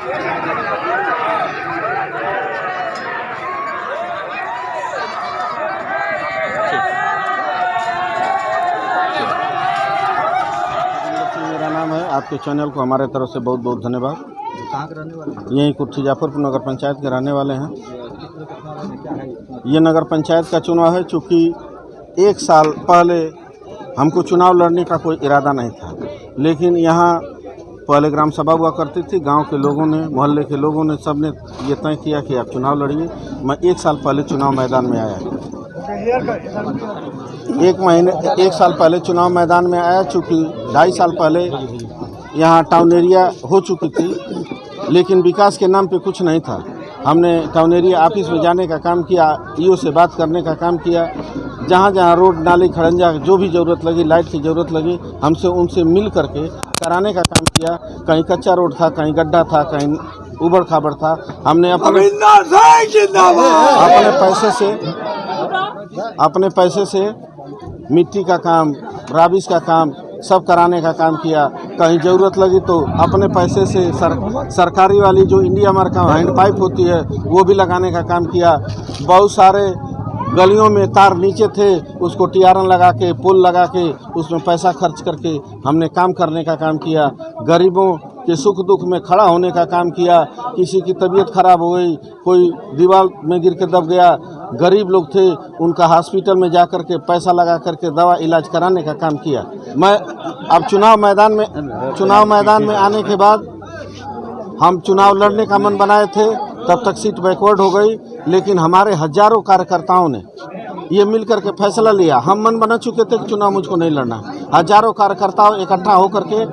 मेरा नाम है। आपके चैनल को हमारे तरफ से बहुत बहुत धन्यवाद। कहाँ के रहने वाले? यहीं कुर्सी जाफरपुर नगर पंचायत के रहने वाले हैं। ये नगर पंचायत का चुनाव है। चूँकि एक साल पहले हमको चुनाव लड़ने का कोई इरादा नहीं था, लेकिन यहाँ पहले ग्राम सभा हुआ करती थी। गांव के लोगों ने, मोहल्ले के लोगों ने, सब ने ये तय किया कि आप चुनाव लड़िए। मैं एक साल पहले चुनाव मैदान में आया। एक साल पहले चुनाव मैदान में आया। चूँकि 2.5 साल पहले यहाँ टाउन एरिया हो चुकी थी, लेकिन विकास के नाम पे कुछ नहीं था। हमने टाउन एरिया ऑफिस में जाने का काम किया, ईओ से बात करने का काम किया। जहाँ जहाँ रोड, नाली, खड़ंजा जो भी ज़रूरत लगी, लाइट की ज़रूरत लगी, हमसे उनसे मिल करके कराने का काम किया। कहीं कच्चा रोड था, कहीं गड्ढा था, कहीं उबड़ खाबड़ था। हमने अपने पैसे से मिट्टी का काम, राबिश का काम सब कराने का काम किया। कहीं ज़रूरत लगी तो अपने पैसे से सरकारी वाली जो इंडिया मार्क का हैंड पाइप होती है वो भी लगाने का काम किया। बहुत सारे गलियों में तार नीचे थे, उसको टीआरएन लगा के, पोल लगा के, उसमें पैसा खर्च करके हमने काम करने का काम किया। गरीबों के सुख दुख में खड़ा होने का काम किया। किसी की तबीयत खराब हो गई, कोई दीवार में गिर के दब गया, गरीब लोग थे, उनका हॉस्पिटल में जा कर के पैसा लगा करके दवा इलाज कराने का काम किया। मैं अब चुनाव मैदान में आने के बाद हम चुनाव लड़ने का मन बनाए थे, तब तक सीट बैकवर्ड हो गई। लेकिन हमारे हजारों कार्यकर्ताओं ने ये मिल करके फैसला लिया। हम मन बना चुके थे कि चुनाव मुझको नहीं लड़ना। हजारों कार्यकर्ताओं इकट्ठा होकर के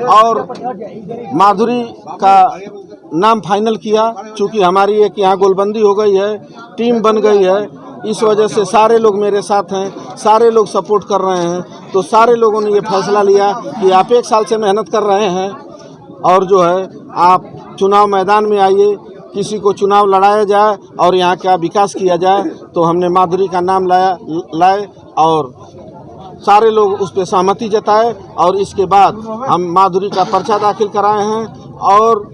और माधुरी का नाम फाइनल किया। चूँकि हमारी एक यहाँ गोलबंदी हो गई है, टीम बन गई है, इस वजह से सारे लोग मेरे साथ हैं, सारे लोग सपोर्ट कर रहे हैं। तो सारे लोगों ने ये फैसला लिया कि आप 1 साल से मेहनत कर रहे हैं और जो है आप चुनाव मैदान में आइए, किसी को चुनाव लड़ाया जाए और यहाँ का विकास किया जाए। तो हमने माधुरी का नाम लाए और सारे लोग उस पर सहमति जताए और इसके बाद हम माधुरी का पर्चा दाखिल कराए हैं। और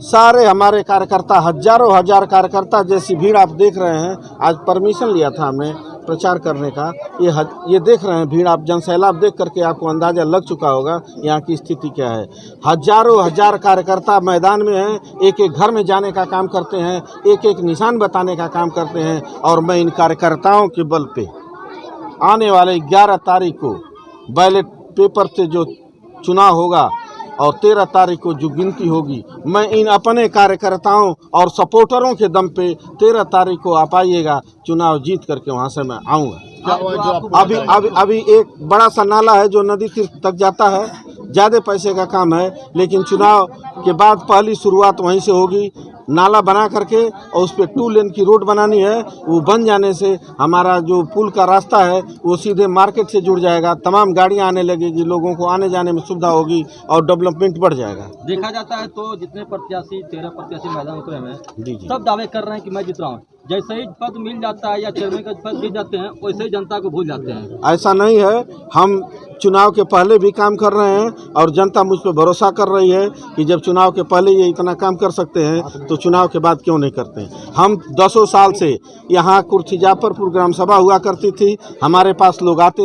सारे हमारे कार्यकर्ता, हजार कार्यकर्ता जैसी भीड़ आप देख रहे हैं। आज परमिशन लिया था हमने प्रचार करने का। ये देख रहे हैं भीड़, आप जनसैलाब देख करके आपको अंदाज़ा लग चुका होगा यहाँ की स्थिति क्या है। हजार कार्यकर्ता मैदान में हैं, एक एक घर में जाने का काम करते हैं, एक एक निशान बताने का काम करते हैं। और मैं इन कार्यकर्ताओं के बल पे आने वाले 11 तारीख को बैलेट पेपर से जो चुनाव होगा और 13 तारीख को जो गिनती होगी, मैं इन अपने कार्यकर्ताओं और सपोर्टरों के दम पे 13 तारीख को आप आइएगा, चुनाव जीत करके वहाँ से मैं आऊँगा। अभी एक बड़ा सा नाला है जो नदी तीर्थ तक जाता है, ज़्यादा पैसे का काम है, लेकिन चुनाव के बाद पहली शुरुआत वहीं से होगी। नाला बना करके और उस पर 2 लेन की रोड बनानी है। वो बन जाने से हमारा जो पुल का रास्ता है वो सीधे मार्केट से जुड़ जाएगा। तमाम गाड़ियां आने लगेगी, लोगों को आने जाने में सुविधा होगी और डेवलपमेंट बढ़ जाएगा। देखा जाता है तो जितने प्रत्याशी 13 प्रत्याशी मैदान उतरे हैं, सब दावे कर रहे हैं कि मैं जीत रहा हूँ। जैसे ही पद मिल जाता है या चेयरमैन का पद मिल जाते हैं, वैसे ही जनता को भूल जाते हैं। ऐसा नहीं है, हम चुनाव के पहले भी काम कर रहे हैं और जनता मुझ पर भरोसा कर रही है कि जब चुनाव के पहले ये इतना काम कर सकते हैं तो चुनाव के बाद क्यों नहीं करते हैं। हम 10 साल से यहाँ कुर्सी जाफरपुर ग्राम सभा हुआ करती थी, हमारे पास लोग आते थे।